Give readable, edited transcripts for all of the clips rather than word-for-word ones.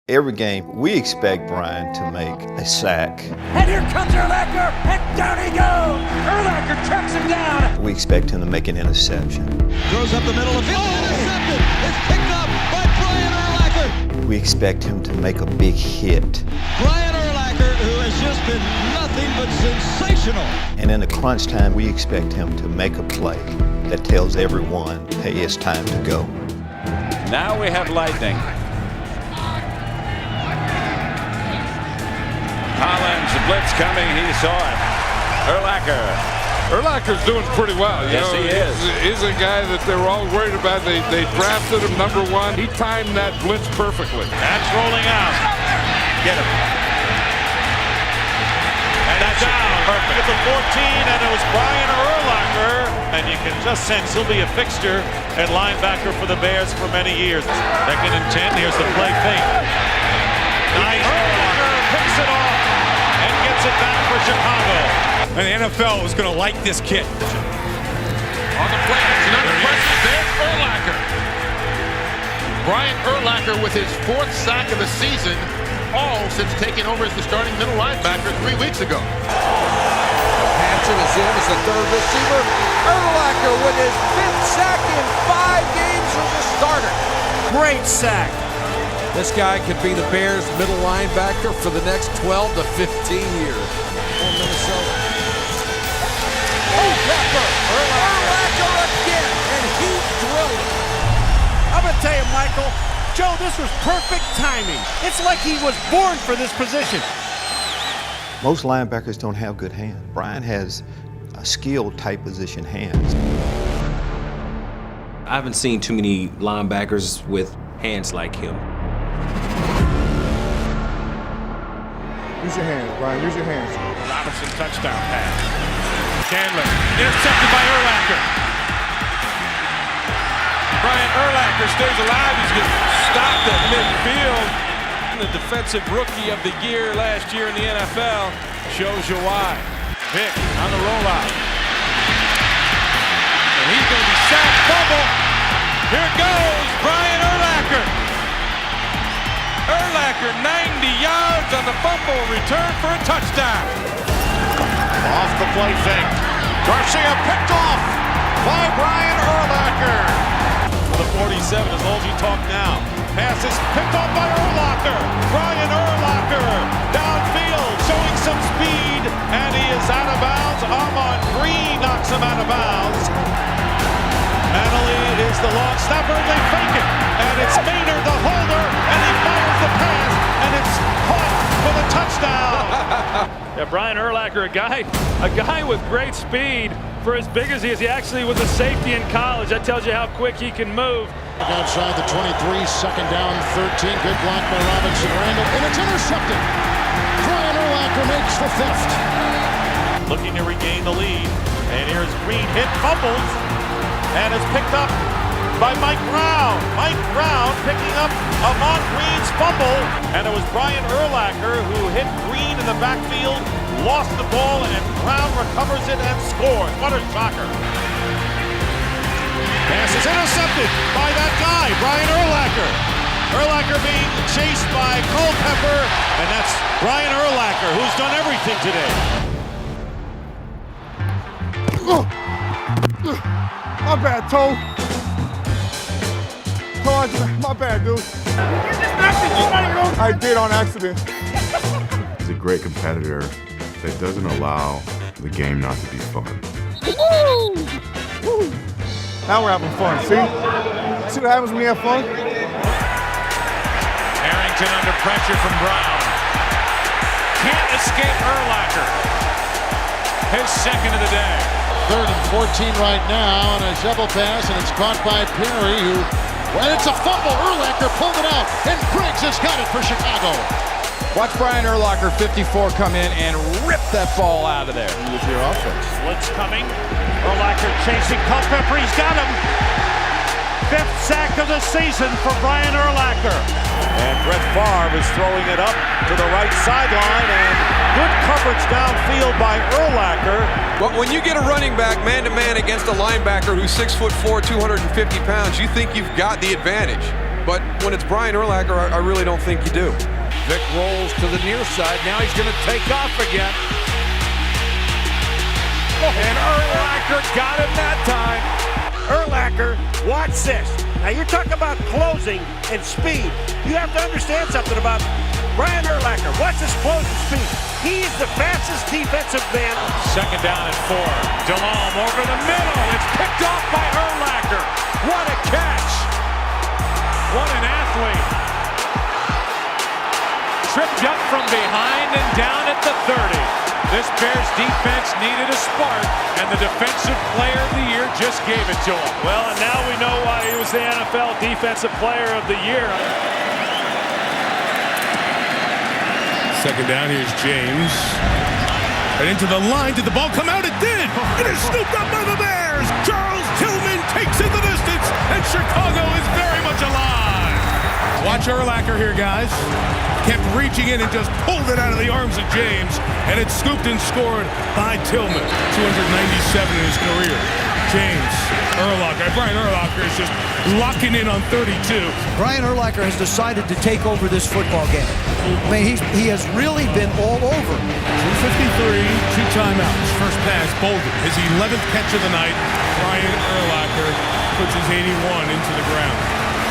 Every game, we expect Brian to make a sack. And here comes Urlacher, and down he goes! Urlacher tracks him down! We expect him to make an interception. Throws up the middle of the field, intercepted! It's picked up by Brian Urlacher! We expect him to make a big hit. Brian Urlacher, who has just been nothing but sensational. And in the crunch time, we expect him to make a play that tells everyone, hey, it's time to go. Now we have lightning. Collins, blitz coming, he saw it. Urlacher's doing pretty well. Yes, he is. He's a guy that they were all worried about. They drafted him #1. He timed that blitz perfectly. That's rolling out. Get him. And that's down. Perfect. At the 14, and it was Brian Urlacher. And you can just sense he'll be a fixture and linebacker for the Bears for many years. 2nd and 10, here's the play fake. Nice. Urlacher picks it off and gets it back for Chicago. And the NFL is going to like this kid. On the play, another pressure. There's Urlacher. Brian Urlacher with his 4th sack of the season, all since taking over as the starting middle linebacker 3 weeks ago. Hansen is in as the 3rd receiver. Urlacher with his 5th sack in 5 games as a starter. Great sack. This guy could be the Bears' middle linebacker for the next 12 to 15 years. For Minnesota. Urlacher again, and he drilled it. I'm going to tell you, Michael, Joe, this was perfect timing. It's like he was born for this position. Most linebackers don't have good hands. Brian has a skilled tight position hands. I haven't seen too many linebackers with hands like him. Use your hands, Brian. Use your hands. Robinson touchdown pass. Chandler intercepted by Urlacher. Brian Urlacher stays alive. He's just stopped at midfield. The defensive rookie of the year last year in the NFL shows you why. Vick on the rollout. And he's going to be sacked, fumble. Here goes Brian Urlacher. Urlacher 90 yards on the fumble return for a touchdown. Off the play fake. Garcia picked off by Brian Urlacher. The 47, as long as you talk now. Pass is picked off by Urlacher. Brian Urlacher downfield, showing some speed, and he is out of bounds. Armand Green knocks him out of bounds. Manley is the long snapper, they fake it, and it's Maynard the holder, and he fires the pass, and it's caught for the touchdown. Yeah, Brian Urlacher, a guy with great speed. For as big as he is, he actually was a safety in college. That tells you how quick he can move. Outside the 23, 2nd down, 13. Good block by Robinson Randall, and it's intercepted. Brian Urlacher makes the 5th. Looking to regain the lead, and here's Green hit, fumbles, and is picked up by Mike Brown. Mike Brown picking up Armand Green's fumble, and it was Brian Urlacher who hit Green in the backfield, lost the ball, and Brown recovers it and scores. What a shocker. Pass is intercepted by that guy, Brian Urlacher. Urlacher being chased by Culpepper, and that's Brian Urlacher, who's done everything today. My bad, Toe. My bad, dude. I did on accident. He's a great competitor that doesn't allow the game not to be fun. Woo! Now we're having fun, see? See what happens when you have fun? Harrington under pressure from Brown. Can't escape Urlacher. His 2nd of the day. 3rd and 14 right now, and a shovel pass, and it's caught by Perry, who, well, it's a fumble. Urlacher pulled it out, and Briggs has got it for Chicago. Watch Brian Urlacher, 54, come in and rip that ball out of there. With your offense. Blitz coming. Urlacher chasing Culpepper. He's got him. 5th sack of the season for Brian Urlacher. And Brett Favre is throwing it up to the right sideline, and good coverage downfield by Urlacher. But when you get a running back man-to-man against a linebacker who's 6'4", 250 pounds, you think you've got the advantage. but when it's Brian Urlacher, I really don't think you do. Vic rolls to the near side. Now he's going to take off again. And Urlacher got him that time. Urlacher, watch this. Now you're talking about closing and speed. You have to understand something about Brian Urlacher. Watch his closing speed. He's the fastest defensive man. Second down and 4. DeLome over the middle. It's picked off by Urlacher. What a catch. What an athlete. Tripped up from behind and down at the 30. This Bears defense needed a spark, and the Defensive Player of the Year just gave it to him. Well, and now we know why he was the NFL Defensive Player of the Year. Second down, here's James. Right into the line. Did the ball come out? It did! It is scooped up by the Bears! Charles Tillman takes it the distance, and Chicago is very much alive! Watch Urlacher here, guys. Kept reaching in and just pulled it out of the arms of James, and it's scooped and scored by Tillman. 297 in his career. James, Urlacher. Brian Urlacher is just locking in on 32. Brian Urlacher has decided to take over this football game. I mean, he has really been all over. 253, 2 timeouts. First pass, Bolden, his 11th catch of the night. Brian Urlacher puts his 81 into the ground.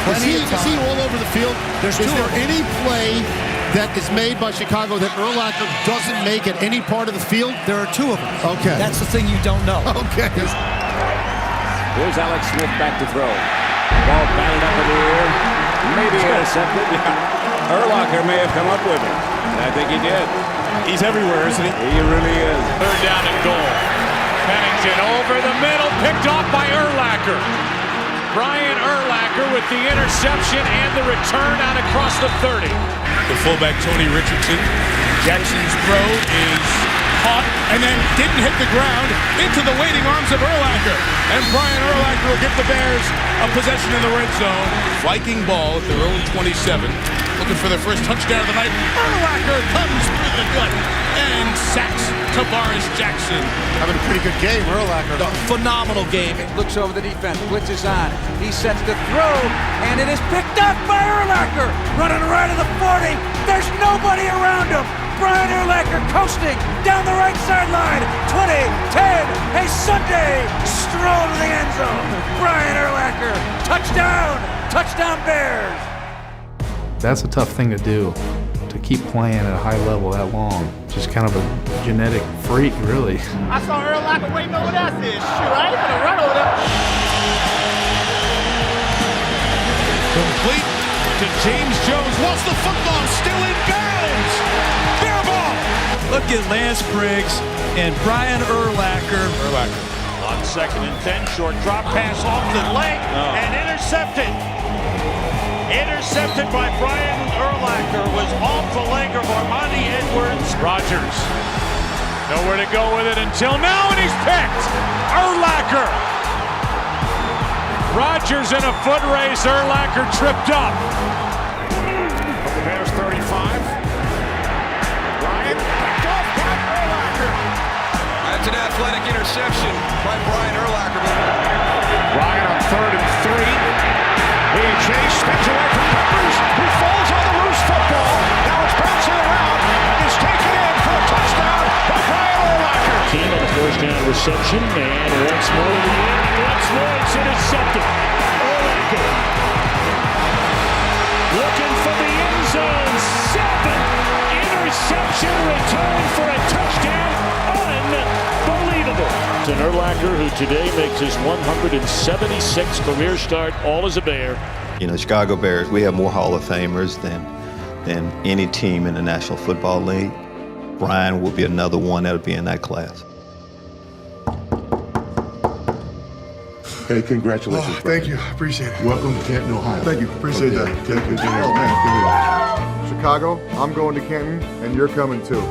Is he all over the field? Is there any play that is made by Chicago that Urlacher doesn't make at any part of the field? There are 2 of them. Okay. That's the thing you don't know. Okay. Here's Alex Smith back to throw. Ball batted up in the air. Maybe intercepted. Urlacher may have come up with it. And I think he did. He's everywhere, isn't he? He really is. Third down and goal. Pennington over the middle, picked off by Urlacher. Brian Urlacher with the interception and the return out across the 30. The fullback, Tony Richardson. Jackson's throw is caught and then didn't hit the ground into the waiting arms of Urlacher. And Brian Urlacher will give the Bears a possession in the red zone. Viking ball at their own 27. Looking for their first touchdown of the night. Urlacher comes through the gut and sacks Tavares Jackson. Having a pretty good game, Urlacher. Phenomenal game. Looks over the defense. Blitz is on. He sets the throw, and it is picked up by Urlacher. Running right of the 40. There's nobody around him. Brian Urlacher coasting down the right sideline. 20, 10, a Sunday stroll to the end zone. Brian Urlacher, touchdown, touchdown Bears. That's a tough thing to do, to keep playing at a high level that long. Just kind of a genetic freak, really. I saw Urlacher waiting over there. I said, shoot, I ain't gonna run over there. Complete to James Jones. Wants the football, still in bounds. Fair ball. Look at Lance Briggs and Brian Urlacher. On 2nd and 10, short drop pass off the leg and intercepted. Intercepted by Brian Urlacher, was off the leg of Armani Edwards. Rodgers, nowhere to go with it until now, and he's picked. Urlacher. Rodgers in a foot race. Urlacher tripped up. From the Bears 35. Brian picked off by Urlacher. That's an athletic interception by Brian Urlacher. Brian on 3rd and 3. Being chased, spins away from Peppers, who falls on the loose football. Now it's bouncing around. Is taken in for a touchdown by Brian Urlacher. Team at the first down reception, and once more in the end, once more it's intercepted. Urlacher looking for the end zone. 7 interception return for a touchdown. Unbelievable. It's an Urlacher who today makes his 176th career start, all as a Bear. You know, Chicago Bears, we have more Hall of Famers than any team in the National Football League. Brian will be another one that will be in that class. Hey, congratulations. Thank you. Appreciate it. Welcome to Canton, Ohio. Thank you. Appreciate that. Take it. Chicago, I'm going to Canton, and you're coming too.